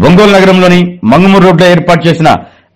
ఒంగోలు నగరంలోని మంగమూరు రోడ్లో ఏర్పాటు చేసిన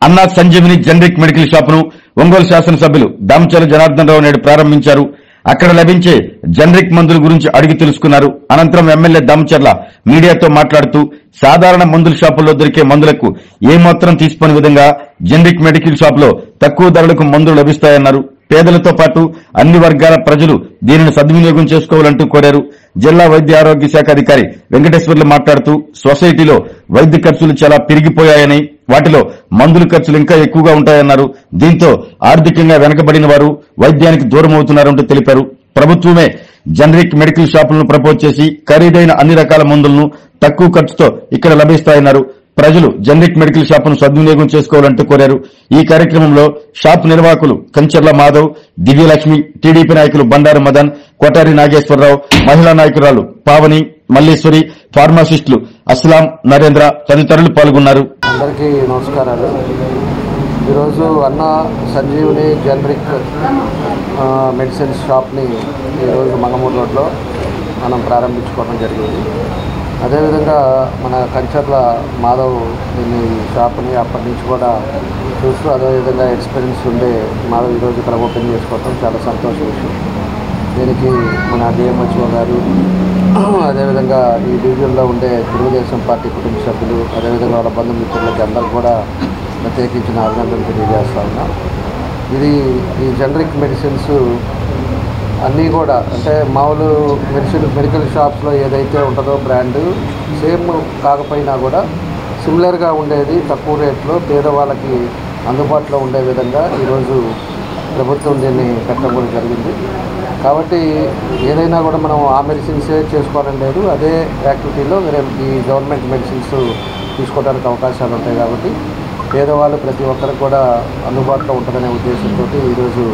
అన్నా సంజీవిని జనరిక్ మెడికల్ షాప్ ను ఒంగోలు శాసనసభ్యులు దామచర్ల జనార్దన్ రావు నేడు ప్రారంభించారు. అక్కడ లభించే జనరిక్ మందుల గురించి అడిగి తెలుసుకున్నారు. అనంతరం ఎమ్మెల్యే దామచర్ల మీడియాతో మాట్లాడుతూ సాధారణ మందుల షాపుల్లో దొరికే మందులకు ఏమాత్రం తీసుకోని విధంగా జనరిక్ మెడికల్ షాప్ లో తక్కువ ధరలకు మందులు లభిస్తాయన్నారు. పేదలతో పాటు అన్ని వర్గాల ప్రజలు దీనిని సద్వినియోగం చేసుకోవాలంటూ కోరారు. జిల్లా వైద్య ఆరోగ్య శాఖ అధికారి వెంకటేశ్వర్లు మాట్లాడుతూ సొసైటీలో వైద్య ఖర్చులు చాలా పెరిగిపోయాయని, వాటిలో మందుల ఖర్చులు ఇంకా ఎక్కువగా ఉంటాయన్నారు. దీంతో ఆర్థికంగా వెనకబడిన వారు వైద్యానికి దూరం అవుతున్నారంటూ తెలిపారు. ప్రభుత్వమే జనరిక్ మెడికల్ షాపులను ప్రపోజ్ చేసి ఖరీదైన అన్ని రకాల మందులను తక్కువ ఖర్చుతో ఇక్కడ లభిస్తాయన్నారు. ప్రజలు జనరిక్ మెడికల్ షాపును సద్వినియోగం చేసుకోవాలంటూ కోరారు. ఈ కార్యక్రమంలో షాప్ నిర్వాహకులు కంచర్ల మాధవ్, దివ్యలక్ష్మి, టీడీపీ నాయకులు బండారు మదన్, కొటారి నాగేశ్వరరావు, మహిళా నాయకురాలు పావని, మల్లేశ్వరి, ఫార్మాసిస్టులు అస్లాం, నరేంద్ర తదితరులు పాల్గొన్నారు. అందరికీ నమస్కారాలు. ఈరోజు అన్న సంజీవిని జనరిక్ మెడిసిన్స్ షాప్ని ఈరోజు మంగమూరు రోడ్లో మనం ప్రారంభించుకోవడం జరిగింది. అదేవిధంగా మన కంచర్ల మాధవ్ దీన్ని షాప్ని అప్పటి నుంచి కూడా చూస్తూ అదేవిధంగా ఎక్స్పీరియన్స్ ఉండే మాధవ్ ఈరోజు ఇక్కడ ఓపెన్ చేసుకోవడం చాలా సంతోష విషయం. దీనికి మన డిఎంహెచ్ఓ గారు, అదేవిధంగా ఈ డివిజన్లో ఉండే తెలుగుదేశం పార్టీ కుటుంబ సభ్యులు, అదేవిధంగా వాళ్ళ బంధుమిత్రులకి అందరూ కూడా ప్రత్యేకించిన అభినందనలు తెలియజేస్తా ఉన్నాం. ఈ జనరిక్ మెడిసిన్స్ అన్నీ కూడా అంటే మామూలు మెడికల్ షాప్స్లో ఏదైతే ఉంటుందో బ్రాండు సేమ్ కాకపోయినా కూడా సిమిలర్గా ఉండేది తక్కువ రేట్లో పేదవాళ్ళకి అందుబాటులో ఉండే విధంగా ఈరోజు ప్రభుత్వం దీన్ని పెట్టడం జరిగింది. కాబట్టి ఏదైనా కూడా మనం ఆ మెడిసిన్సే చేసుకోవాలని లేదు, అదే యాక్టివిటీలో ఈ గవర్నమెంట్ మెడిసిన్స్ తీసుకోవడానికి అవకాశాలు ఉంటాయి. కాబట్టి పేదవాళ్ళు ప్రతి ఒక్కరికి కూడా అందుబాటులో ఉంటుందనే ఉద్దేశంతో ఈరోజు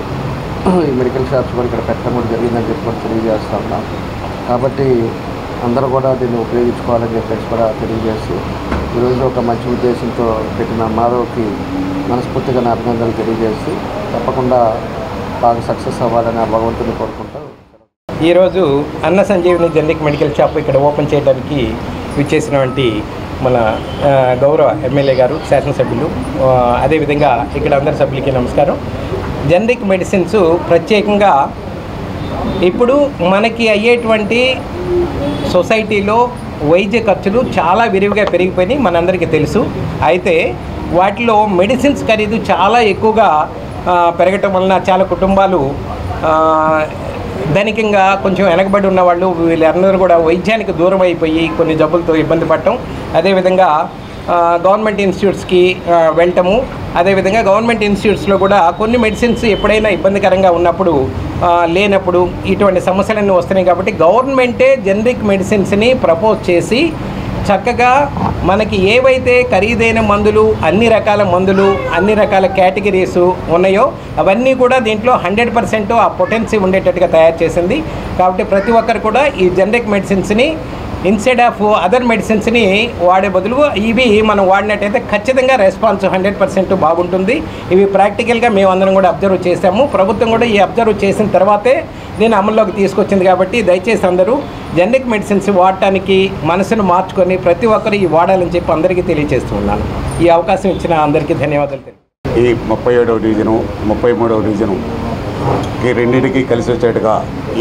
ఈ మెడికల్ షాప్స్ కూడా ఇక్కడ పెట్టడం కూడా జరిగిందని చెప్పి కూడా తెలియజేస్తా ఉన్నాం. కాబట్టి అందరూ కూడా దీన్ని ఉపయోగించుకోవాలని చెప్పేసి కూడా తెలియజేస్తూ ఈరోజు ఒక మంచి ఉద్దేశంతో పెట్టిన మాధవ్కి మనస్ఫూర్తిగా నా అభినందనలు తెలియజేస్తూ తప్పకుండా బాగా సక్సెస్ అవ్వాలని ఆ భగవంతుని కోరుకుంటూ ఈరోజు అన్న సంజీవిని జనరిక్ మెడికల్ షాప్ ఇక్కడ ఓపెన్ చేయడానికి విచ్చేసినటువంటి మన గౌరవ ఎమ్మెల్యే గారు, శాసనసభ్యులు, అదేవిధంగా ఇక్కడ అందరి సభ్యులకి నమస్కారం. జనరిక్ మెడిసిన్స్ ప్రత్యేకంగా ఇప్పుడు మనకి అయ్యేటువంటి సొసైటీలో వైద్య ఖర్చులు చాలా విరివిగా పెరిగిపోయినాయి, మనందరికీ తెలుసు. అయితే వాటిలో మెడిసిన్స్ ఖరీదు చాలా ఎక్కువగా పెరగటం వలన చాలా కుటుంబాలు ధనికంగా కొంచెం వెనకబడి ఉన్నవాళ్ళు వీళ్ళందరూ కూడా వైద్యానికి దూరం అయిపోయి కొన్ని జబ్బులతో ఇబ్బంది పడటం, అదేవిధంగా గవర్నమెంట్ ఇన్స్టిట్యూట్స్కి వెళ్ళటము, అదేవిధంగా గవర్నమెంట్ ఇన్స్టిట్యూట్స్లో కూడా కొన్ని మెడిసిన్స్ ఎప్పుడైనా ఇబ్బందికరంగా ఉన్నప్పుడు లేనప్పుడు ఇటువంటి సమస్యలన్నీ వస్తున్నాయి. కాబట్టి గవర్నమెంటే జనరిక్ మెడిసిన్స్ని ప్రపోజ్ చేసి చక్కగా మనకి ఏవైతే ఖరీదైన మందులు, అన్ని రకాల మందులు, అన్ని రకాల కేటగిరీస్ ఉన్నాయో అవన్నీ కూడా దీంట్లో 100% ఆ పొటెన్సీ ఉండేటట్టుగా తయారు చేసింది. కాబట్టి ప్రతి ఒక్కరు కూడా ఈ జనరిక్ మెడిసిన్స్ని ఇన్స్టెడ్ ఆఫ్ అదర్ మెడిసిన్స్ని వాడే బదులు ఇవి మనం వాడినట్టయితే ఖచ్చితంగా రెస్పాన్స్ 100% బాగుంటుంది. ఇవి ప్రాక్టికల్గా మేమందరం కూడా అబ్జర్వ్ చేసాము. ప్రభుత్వం కూడా ఈ అబ్జర్వ్ చేసిన తర్వాతే దీన్ని అమల్లోకి తీసుకొచ్చింది. కాబట్టి దయచేసి అందరూ జనరిక్ మెడిసిన్స్ వాడటానికి మనసును మార్చుకొని ప్రతి ఒక్కరు ఈ వాడాలని చెప్పి అందరికీ తెలియజేస్తున్నాను. ఈ అవకాశం ఇచ్చిన అందరికీ ధన్యవాదాలు. ఈ 37వ డివిజను 33వ డివిజను ఈ రెండింటికి కలిసి వచ్చేట్టుగా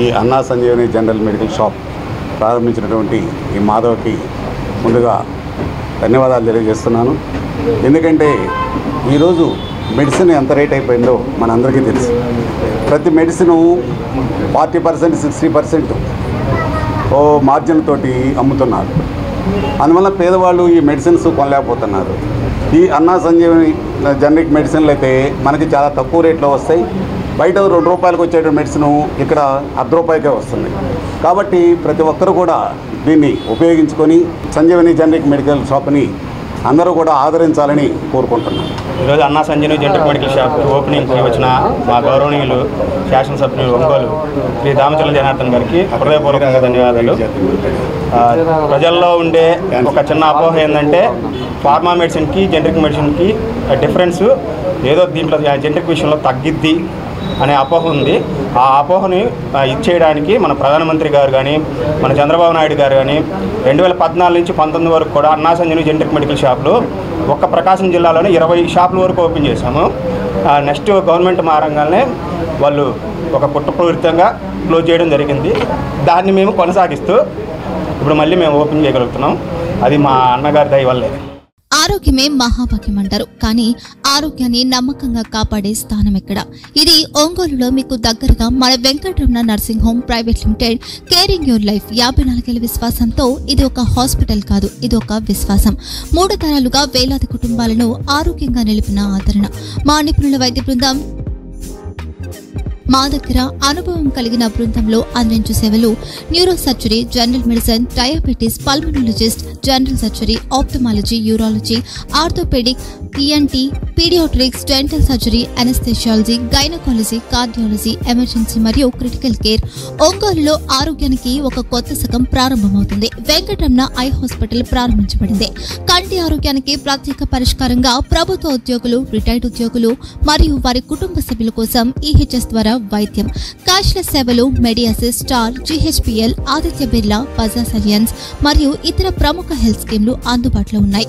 ఈ అన్నా సంజీవిని జనరల్ మెడికల్ షాప్ ప్రారంభించినటువంటి ఈ మాధవ్కి ముందుగా ధన్యవాదాలు తెలియజేస్తున్నాను. ఎందుకంటే ఈరోజు మెడిసిన్ ఎంత రేట్ అయిపోయిందో మనందరికీ తెలుసు. ప్రతి మెడిసిను 40%, 60% మార్జిన్ తోటి అమ్ముతున్నారు. అందువల్ల పేదవాళ్ళు ఈ మెడిసిన్స్ కొనలేకపోతున్నారు. ఈ అన్నా సంజీవిని జనరిక్ మెడిసిన్లు అయితే మనకి చాలా తక్కువ రేట్లో వస్తాయి. బయట 2 రూపాయలకు వచ్చే మెడిసిన్ ఇక్కడ ₹1 వస్తుంది. కాబట్టి ప్రతి ఒక్కరు కూడా దీన్ని ఉపయోగించుకొని సంజీవిని జనరిక్ మెడికల్ షాప్ని అందరూ కూడా ఆదరించాలని కోరుకుంటున్నాను. ఈరోజు అన్నా సంజీవిని జనరిక్ మెడికల్ షాప్ ఓపెనింగ్కి వచ్చిన మా గౌరవనీయులు శాసనసభ్యులు ఒంగోలు శ్రీ దామచర్ల జనార్దన్ గారికి హృదయపూర్వకంగా ధన్యవాదాలు. ప్రజల్లో ఉండే ఒక చిన్న అపోహ ఏంటంటే ఫార్మా మెడిసిన్కి జనరిక్ మెడిసిన్కి డిఫరెన్స్ ఏదో దీంట్లో జనరిక్ విషయంలో తగ్గిద్ది అనే అపోహ ఉంది. ఆ అపోహని ఇచ్చేయడానికి మన ప్రధానమంత్రి గారు కానీ మన చంద్రబాబు నాయుడు గారు కానీ 2014 నుంచి 19 వరకు కూడా అన్నా సంజీవని జనరిక్ మెడికల్ షాపులు ఒక్క ప్రకాశం జిల్లాలోనే 20 షాపుల వరకు ఓపెన్ చేశాము. నెక్స్ట్ గవర్నమెంట్ మారంగానే వాళ్ళు ఒక కుట్రపూరితంగా క్లోజ్ చేయడం జరిగింది. దాన్ని మేము కొనసాగిస్తూ ఇప్పుడు మళ్ళీ మేము ఓపెన్ చేయగలుగుతున్నాం. అది మా అన్నగారి దయ వల్లే. ఆరోగ్యమే మహాభాగ్యం అంటారు, కానీ ఆరోగ్యాన్ని నమ్మకంగా కాపాడే స్థానం ఎక్కడ? ఇది ఒంగోలులో మీకు దగ్గరగా మన Venkataramana nursing home private limited. Caring your life 54 ఏళ్ల విశ్వాసంతో ఇది ఒక హాస్పిటల్ కాదు, ఇది ఒక విశ్వాసం. 3 తరాలుగా వేలాది కుటుంబాలను ఆరోగ్యంగా నిలిపిన ఆదరణ. మా నిపుణుల వైద్య బృందం మా దగ్గర అనుభవం కలిగిన బృందంలో అందించే సేవలు neuro surgery, general medicine, diabetes, pulmonologist, general surgery, ophthalmology, urology, orthopedic, ENT, pediatrics, dental surgery, anaesthesiology, gynaecology, cardiology, emergency మరియు క్రిటికల్ కేర్. ఒంగోలులో ఆరోగ్యానికి ఒక కొత్త శకం ప్రారంభమవుతుంది. వెంకటరమణ ఐ హాస్పిటల్ ప్రారంభించబడింది. కంటి ఆరోగ్యానికి ప్రత్యేక పరిష్కారంగా ప్రభుత్వ ఉద్యోగులు, రిటైర్డ్ ఉద్యోగులు మరియు వారి కుటుంబ సభ్యుల కోసం ఈహెచ్ఎస్ ద్వారా వైద్యం, క్యాష్లెస్ సేవలు, మెడియాసిస్, స్టార్, జీహెచ్పిఎల్, ఆదిత్య బిర్లా, బజాజ్ అలియన్స్ మరియు ఇతర ప్రముఖ హెల్త్ స్కీమ్లు అందుబాటులో ఉన్నాయి.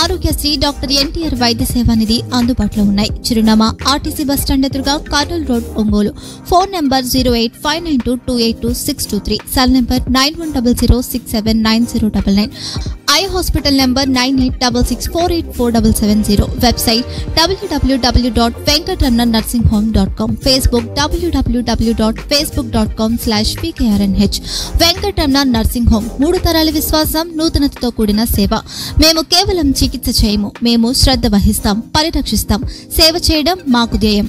ఆరోగ్యశ్రీ, డాక్టర్ ఎన్టీఆర్ వైద్య సేవా నిధి అందుబాటులో ఉన్నాయి. చిరునామా ఆర్టీసీ బస్టాండ్ ఎదురుగా, Kurnool road, Ongole. Phone number 08592282623, cell number 9100679099. Eye hospital number 9866484770. Website www.venkatramananursinghome.com. Facebook www.facebook.com/pkrnh. Venkataramana nursing home, 3 తరాల విశ్వాసం, నూతనతతో కూడిన సేవ. మేము కేవలం చికిత్స చేయము, మేము శ్రద్ధ వహిస్తాం, పరిరక్షిస్తాం. సేవ చేయడం మాకు ధ్యేయం.